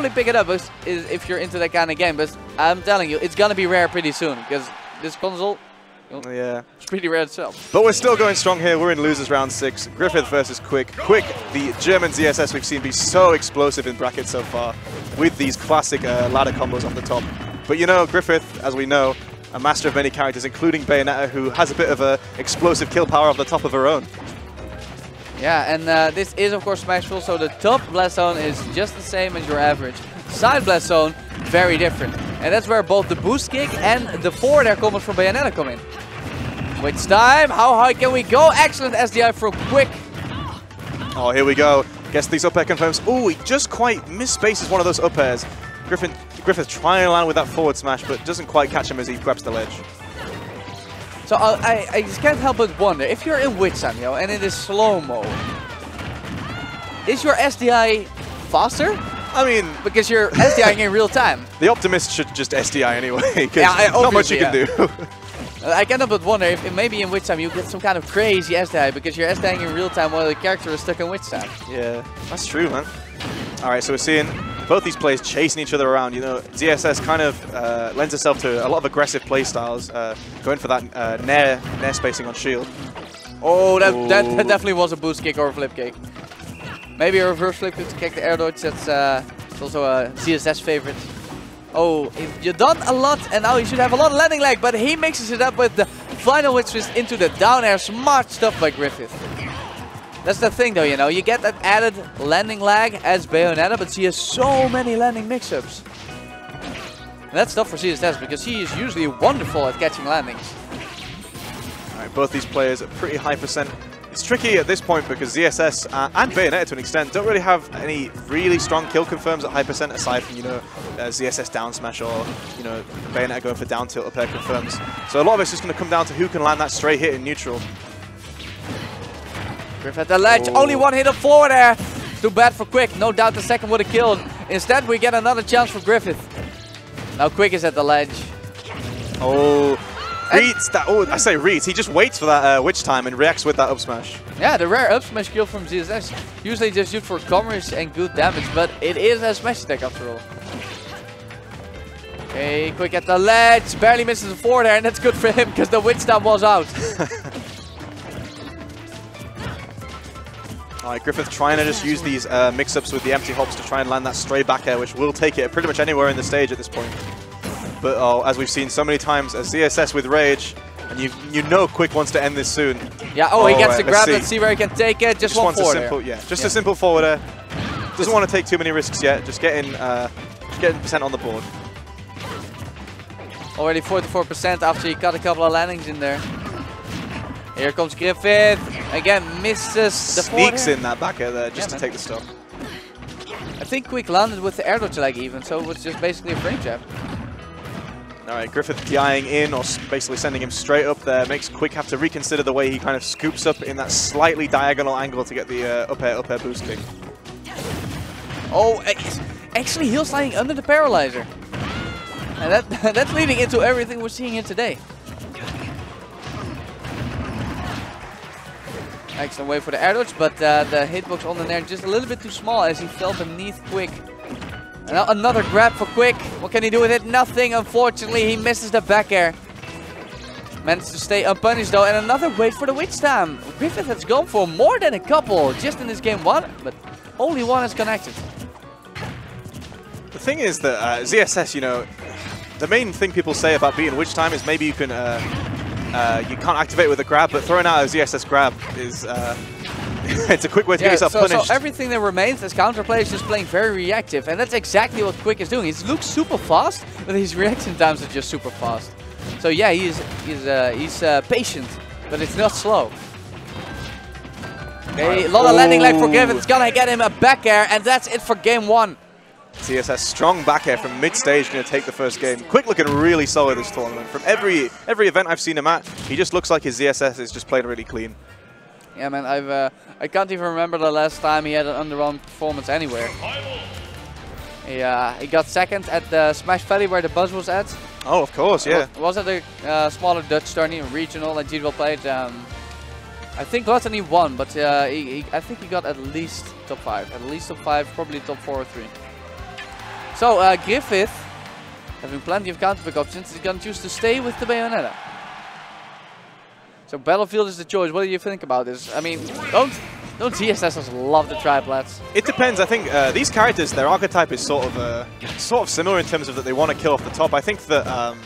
probably pick it up if you're into that kind of game. But I'm telling you, it's gonna be rare pretty soon because this console, yeah, it's pretty rare itself. But we're still going strong here. We're in losers round 6. Griffith versus Quik. Quik, the German ZSS we've seen be so explosive in brackets so far with these classic ladder combos off the top. But you know, Griffith, as we know, a master of many characters, including Bayonetta, who has a bit of a explosive kill power off the top of her own. Yeah, and this is of course Smashful, so the top blast zone is just the same as your average. Side blast zone, very different. And that's where both the boost kick and the forward air combos from Bayonetta come in. Which time? How high can we go? Excellent SDI from Quik. Oh, here we go. Guess these up air confirms. Oh, he just quite misspaces one of those up airs. Griffith trying to land with that forward smash, but doesn't quite catch him as he grabs the ledge. So I just can't help but wonder, if you're in Witch Time, and it is slow-mo, is your SDI faster? I mean, because you're SDIing in real time. The Optimist should just SDI anyway, because not much you can do. I cannot but wonder if maybe in Witch Time you get some kind of crazy SDI because you're SDIing in real time while the character is stuck in Witch Time. Yeah, that's true, man. Alright, so we're seeing both these players chasing each other around. You know, ZSS kind of lends itself to a lot of aggressive play styles, going for that nair spacing on shield. Oh, that definitely was a boost kick or a flip kick. Maybe a reverse flip kick to kick the air dodge. That's also a ZSS favorite. Oh, you've done a lot, and now you should have a lot of landing lag, but he mixes it up with the final witch twist into the down air. Smart stuff by Griffith. That's the thing though, you get that added landing lag as Bayonetta, but he has so many landing mix-ups. And that's tough for ZSS because he is usually wonderful at catching landings. Alright, both these players are pretty high percent. It's tricky at this point because ZSS and Bayonetta to an extent don't really have any really strong kill confirms at high percent aside from, ZSS down smash or, Bayonetta going for down tilt up air confirms. So a lot of it's just going to come down to who can land that stray hit in neutral. Griffith at the ledge, only one hit of forward air. Too bad for Quik, no doubt the second would have killed. Instead we get another chance for Griffith. Now Quik is at the ledge. Oh, reads that. Oh, I say reads. He just waits for that witch time and reacts with that up smash. Yeah, the rare up smash kill from ZSS. Usually just used for coverage and good damage, but it is a smash attack after all. Okay, Quik at the ledge. Barely misses the forward air, and that's good for him because the witch time was out. Alright, Griffith trying to just use these mix-ups with the empty hops to try and land that stray back air, which will take it pretty much anywhere in the stage at this point. But as we've seen so many times, as ZSS with Rage, and you know Quik wants to end this soon. Yeah, he gets the grab. Let's see where he can take it. Just one forward air. A simple forward air. Doesn't want to take too many risks yet. Just getting percent on the board. Already 44% after he got a couple of landings in there. Here comes Griffith. Again, misses the forward air. Sneaks in that back air there just to take the stop. I think Quik landed with the air dodge lag even, so it was just basically a frame trap. Alright, Griffith DIing in, or basically sending him straight up there, makes Quik have to reconsider the way he kind of scoops up in that slightly diagonal angle to get the up air boost kick. Oh, actually heel sliding under the paralyzer. And that's leading into everything we're seeing here today. Excellent way for the air dodge, but the hitbox on the nair just a little bit too small as he fell beneath Quik. And now another grab for Quik. What can he do with it? Nothing, unfortunately. He misses the back air. Managed to stay unpunished though, and another wait for the witch time. Griffith has gone for more than a couple just in this game one, but only one is connected. The thing is that ZSS, the main thing people say about beating witch time is maybe you can you can't activate with a grab, but throwing out a ZSS grab is it's a quick way to get yourself punished. So everything that remains as counterplay is just playing very reactive, and that's exactly what Quik is doing. He looks super fast, but his reaction times are just super fast. So yeah, he's patient, but it's not slow. Okay, a lot of landing lag for Griffith. It's gonna get him a back air, and that's it for game one. ZSS strong back air from mid-stage, going to take the first game. Quik looking really solid this tournament. From every event I've seen him at, he just looks like his ZSS is just playing really clean. Yeah, man, I can't even remember the last time he had an underwhelming performance anywhere. He got second at the Smash Valley where the buzz was at. Oh, of course, yeah. Was at a smaller Dutch tourney, regional, and GeekyGoonSquad played. I think Gluttony won, but I think he got at least top 5. At least top 5, probably top 4 or 3. So Griffith, having plenty of counter pick options, is going to choose to stay with the Bayonetta. So Battlefield is the choice. What do you think about this? I mean, don't ZSSers love the triplets? It depends. I think these characters, their archetype is sort of similar in terms of that they want to kill off the top. I think that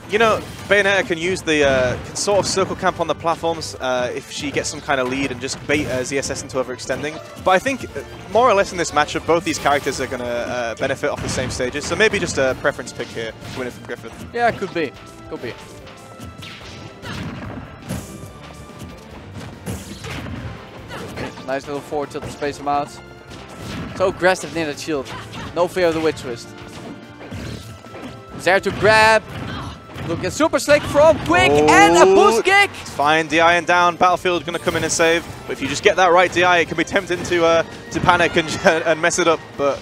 you know, Bayonetta can use the can sort of circle camp on the platforms if she gets some kind of lead and just bait ZSS into overextending. But I think more or less in this matchup, both these characters are going to benefit off the same stages. So maybe just a preference pick here to win it from Griffith. Yeah, could be. Could be. Nice little forward tilt to space him out. So aggressive near that shield. No fear of the witch twist. There to grab. Look at super slick from Quik and a boost kick. Fine, DI and down. Battlefield going to come in and save. But if you just get that right DI, it can be tempting to panic and mess it up. But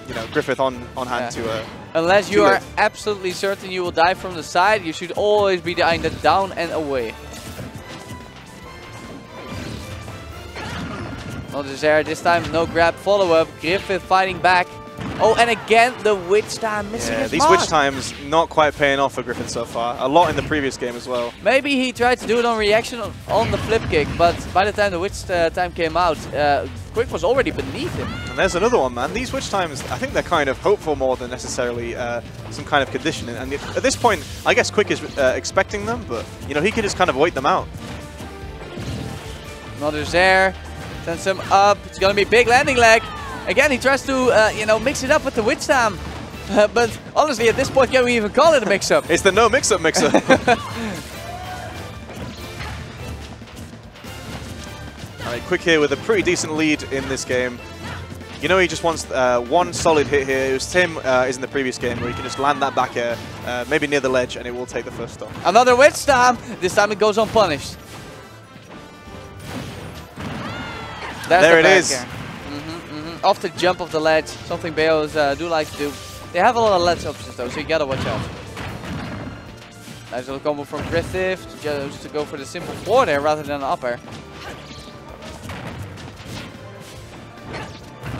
you know, Griffith on hand to. Unless you are absolutely certain you will die from the side, you should always be DIing that down and away. Not there this time, no grab follow-up. Griffith fighting back. Oh, and again, the witch time missing his these mark. witch times not quite paying off for Griffith so far. A lot in the previous game as well. Maybe he tried to do it on reaction on the flip kick, but by the time the witch time came out, Quik was already beneath him. And there's another one, man. These witch times, I think they're kind of hopeful more than necessarily some kind of conditioning. And at this point, I guess Quik is expecting them, but you know, he can just kind of wait them out. Another there. Sends him up. It's going to be big landing leg. Again, he tries to, you know, mix it up with the witch time. But honestly, at this point, can we even call it a mix-up? It's the no mix-up mix-up. All right, Quik here with a pretty decent lead in this game. You know, he just wants one solid hit here. It was Tim is in the previous game where he can just land that back air, maybe near the ledge, and it will take the first stop. Another witch time. This time it goes unpunished. There it is. Off the jump of the ledge, something Bayos do like to do. They have a lot of ledge options though, so you gotta watch out. Nice little combo from Griffith, just to go for the simple forward air rather than an up air.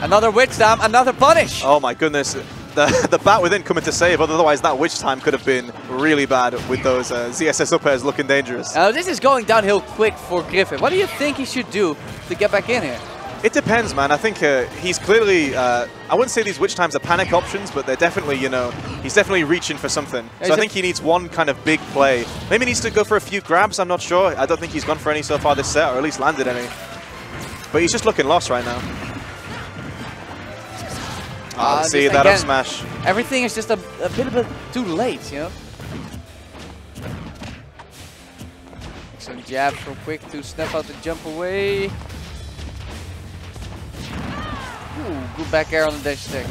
Another witch time, another punish! Oh my goodness, the bat within coming to save, otherwise that witch time could have been really bad with those ZSS up airs looking dangerous. This is going downhill quick for Griffith. What do you think he should do to get back in here? It depends, man. I think he's clearly, I wouldn't say these witch times are panic options, but they're definitely, you know, he's definitely reaching for something. Yeah, so I think he needs one kind of big play. Maybe he needs to go for a few grabs, I'm not sure. I don't think he's gone for any so far this set, or at least landed any. But he's just looking lost right now. See that up smash. Everything is just a bit too late, you know? Some jab from Quik to snap out the jump away. Ooh, good back air on the dash attack.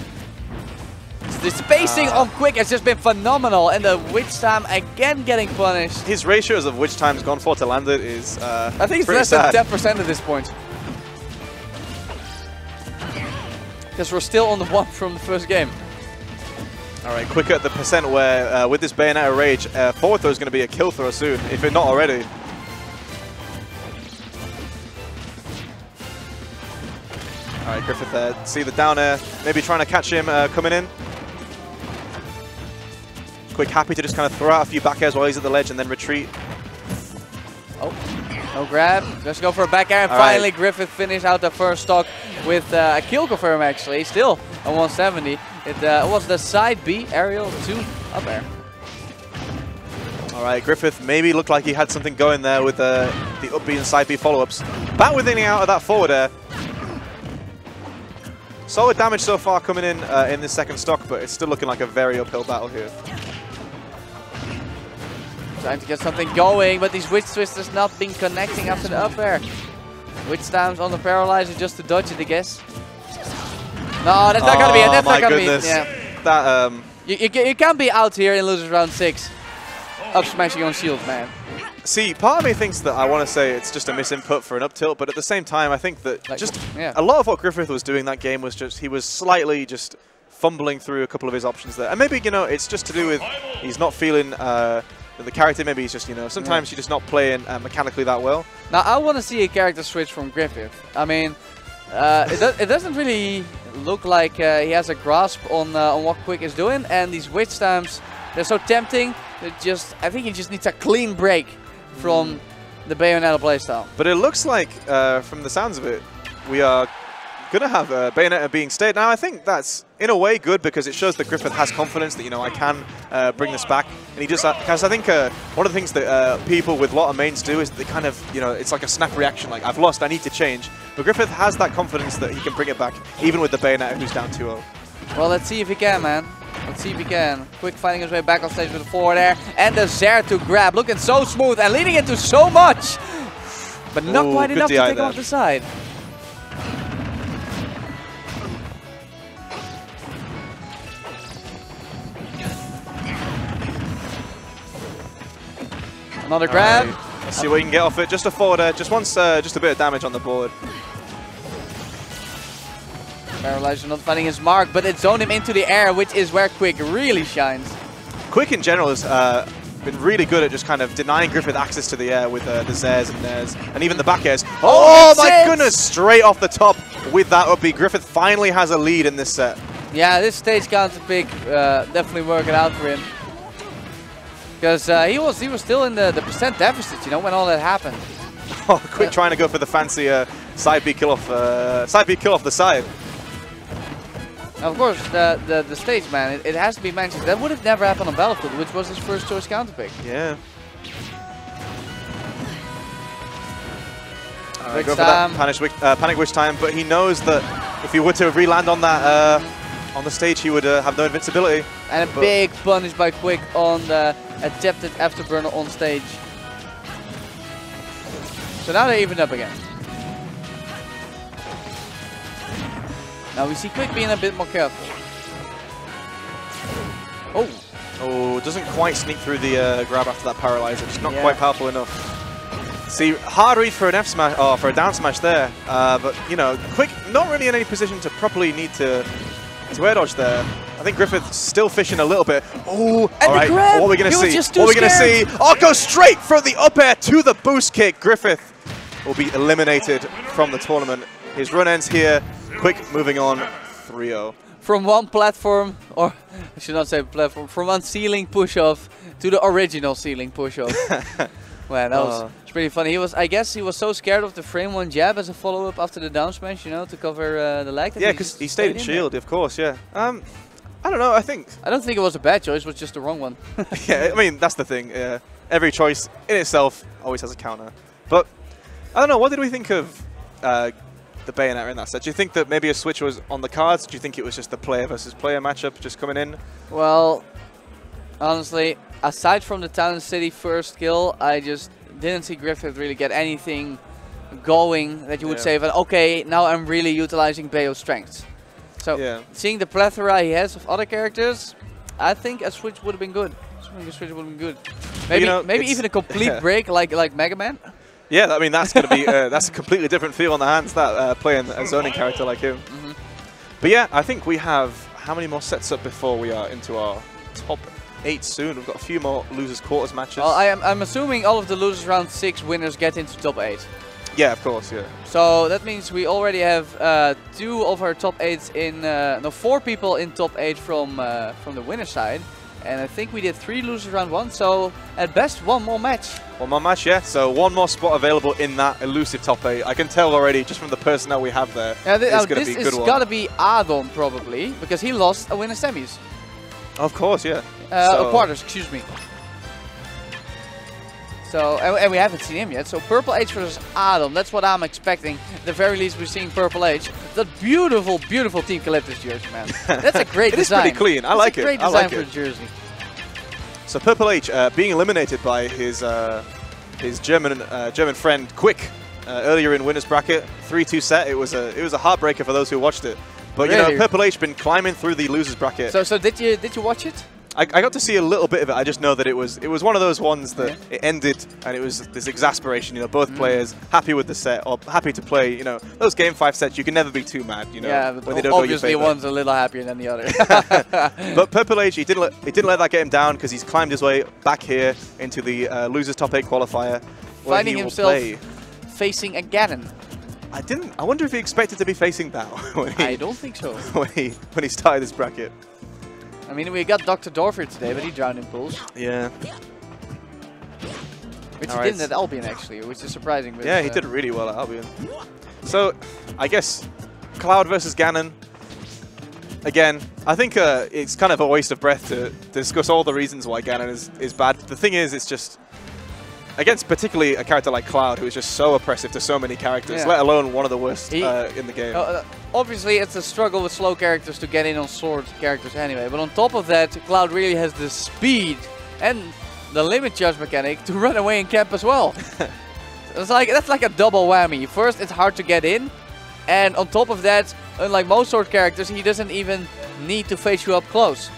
The spacing on Quik has just been phenomenal, and the witch time again getting punished. His ratios of witch times gone for to land it is I think it's less than 10% at this point. Because we're still on the one from the first game. All right, Quik at the percent where with this Bayonetta rage, forward throw is going to be a kill throw soon, if it not already. All right, Griffith there. See the down air. Maybe trying to catch him coming in. Quik happy to just kind of throw out a few back airs while he's at the ledge and then retreat. Oh, no grab. Just go for a back air. And finally, Griffith finished out the first stock with a kill confirm, actually. Still a 170. It was the side B aerial to up air. All right, Griffith maybe looked like he had something going there with the up B and side B follow-ups. Back within out of that forward air. Solid damage so far coming in this second stock, but it's still looking like a very uphill battle here. Trying to get something going, but these witch twisters not been connecting after the up air. Witch times on the paralyzer just to dodge it, I guess. No, that's not gonna be it. That's not gonna be it. Yeah. That you can't be out here in losers round 6, up smashing on shield, man. See, part of me thinks that I want to say it's just a misinput for an up tilt, but at the same time, I think that a lot of what Griffith was doing that game was just, he was slightly just fumbling through a couple of his options there. And maybe, you know, it's just to do with he's not feeling the character, maybe he's just, you know, sometimes you're just not playing mechanically that well. Now, I want to see a character switch from Griffith. I mean, it doesn't really look like he has a grasp on what Quik is doing, and these witch times, they're so tempting. I think he just needs a clean break from the Bayonetta playstyle. But it looks like, from the sounds of it, we are going to have Bayonetta being stayed. Now, I think that's, in a way, good because it shows that Griffith has confidence that, you know, I can bring this back. And he just, because I think one of the things that people with a lot of mains do is they kind of, you know, it's like a snap reaction, like, I've lost, I need to change. But Griffith has that confidence that he can bring it back, even with the Bayonetta who's down 2-0. Well, let's see if he can, man. Let's see if he can. Quik finding his way back on stage with the forward air. And the Zair to grab. Looking so smooth and leading into so much. But not quite enough to take him off the side. Another grab. Right. Let's see what he can get off it. Just a forward air. Just wants just a bit of damage on the board. Paralyzer not finding his mark, but it zoned him into the air, which is where Quik really shines. Quik in general has been really good at just kind of denying Griffith access to the air with the Zairs and Nairs, and even the back airs. Oh my goodness, straight off the top with that up B. Griffith finally has a lead in this set. Yeah, this stage counter pick definitely working out for him. Because he was still in the percent deficit, you know, when all that happened. Oh, Quik trying to go for the fancy side B kill off the side. Of course, the stage, man, it has to be mentioned. That would have never happened on Battlefield, which was his first choice counter pick. Yeah. Go for that panic wish time, but he knows that if he were to re-land on that on the stage, he would have no invincibility. And a big punish by Quik on the attempted afterburner on stage. So now they're evened up again. Now we see Quik being a bit more careful. Oh, doesn't quite sneak through the grab after that paralyzer. Just not quite powerful enough. See, hard read for an F smash, or for a down smash there. But you know, Quik not really in any position to properly need to air dodge there. I think Griffith's still fishing a little bit. Oh, all right. What are we going to see? What are we going to see? Oh, go straight from the up air to the boost kick. Griffith will be eliminated from the tournament. His run ends here. Quik moving on 3-0. From one platform, or I should not say platform, from one ceiling push-off to the original ceiling push-off. Man, that was pretty funny. I guess he was so scared of the frame one jab as a follow-up after the down smash, you know, to cover the leg. Yeah, because he stayed in shield, of course, yeah. I don't know, I don't think it was a bad choice, it was just the wrong one. Yeah, I mean, that's the thing. Every choice in itself always has a counter. But, I don't know, what did we think of the Bayonetta in that set? Do you think that maybe a switch was on the cards? Do you think it was just the player versus player matchup just coming in? Well, honestly, aside from the Town City first kill, I just didn't see Griffith really get anything going that you would say, that, okay, now I'm really utilizing Bayo's strengths. So, seeing the plethora he has of other characters, I think a switch would have been good. Maybe, you know, maybe even a complete break like Mega Man. Yeah, I mean, that's going to be that's a completely different feel on the hands, that playing a zoning character like him. But yeah, I think we have how many more sets up before we are into our top 8 soon? We've got a few more losers quarters matches. Well, I'm assuming all of the losers round 6 winners get into top 8. Yeah, of course, yeah. So that means we already have 2 of our top 8s in, no, 4 people in top 8 from the winner side. And I think we did 3 losers round 1, so at best 1 more match. 1 more match, yeah. So 1 more spot available in that elusive top 8. I can tell already just from the personnel we have there. Yeah, this is got to be Adon probably, because he lost a winner semis. Of course, yeah. Quarters, excuse me. So, and we haven't seen him yet. So Purple H versus Adam. That's what I'm expecting. At the very least, we're seeing Purple H. That beautiful, beautiful Team Calyptus jersey, man. That's a great design. It's pretty clean. I like it. Great design for the jersey. So Purple H being eliminated by his German friend Quik earlier in winners bracket, 3-2 set. It was a heartbreaker for those who watched it. But really? You know, Purple H been climbing through the losers bracket. So did you watch it? I got to see a little bit of it. I just know that it was one of those ones that it ended, and it was this exasperation. You know, both players happy with the set or happy to play. You know, those game 5 sets you can never be too mad. You know, yeah, when they don't obviously go your one's a little happier than the other. But Purple H, he didn't let that get him down because he's climbed his way back here into the losers top 8 qualifier, finding himself facing a Ganon. I wonder if he expected to be facing Bao when he, I don't think so. when he started this bracket. I mean, we got Dr. Dorf here today, but he drowned in pools. Yeah. Which he didn't at Albion, actually, which is surprising. But, yeah, he did really well at Albion. So, I guess Cloud versus Ganon. Again, I think it's kind of a waste of breath to discuss all the reasons why Ganon is bad. The thing is, it's just against particularly a character like Cloud, who is just so oppressive to so many characters, let alone one of the worst in the game. Obviously, it's a struggle with slow characters to get in on sword characters anyway. But on top of that, Cloud really has the speed and the limit charge mechanic to run away and camp as well. That's like a double whammy. First, it's hard to get in, and on top of that, unlike most sword characters, he doesn't even need to face you up close.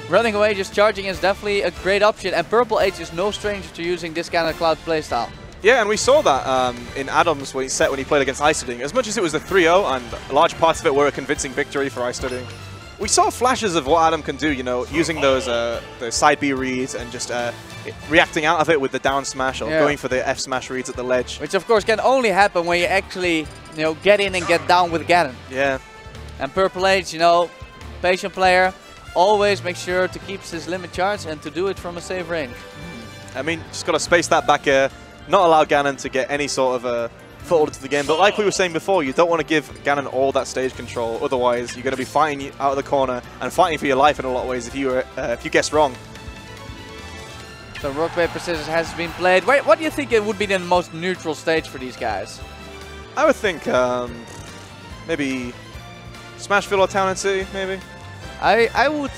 Running away, just charging is definitely a great option, and Purple H is no stranger to using this kind of Cloud playstyle. Yeah, and we saw that in Adams when he played against Iceding. As much as it was a 3-0, and large parts of it were a convincing victory for Iceding, we saw flashes of what Adam can do, you know, using those the side B reads and just reacting out of it with the down smash or going for the F smash reads at the ledge. Which of course can only happen when you actually, you know, get in and get down with Ganon. Yeah. And Purple H, you know, patient player, always make sure to keep his limit charge and to do it from a safe range. I mean, just got to space that back here, not allow Ganon to get any sort of foothold into the game. But like we were saying before, you don't want to give Ganon all that stage control. Otherwise, you're going to be fighting out of the corner and fighting for your life in a lot of ways if you guess wrong. So rock, paper, scissors has been played. What do you think it would be the most neutral stage for these guys? I would think maybe Smashville or Town and City, maybe. I would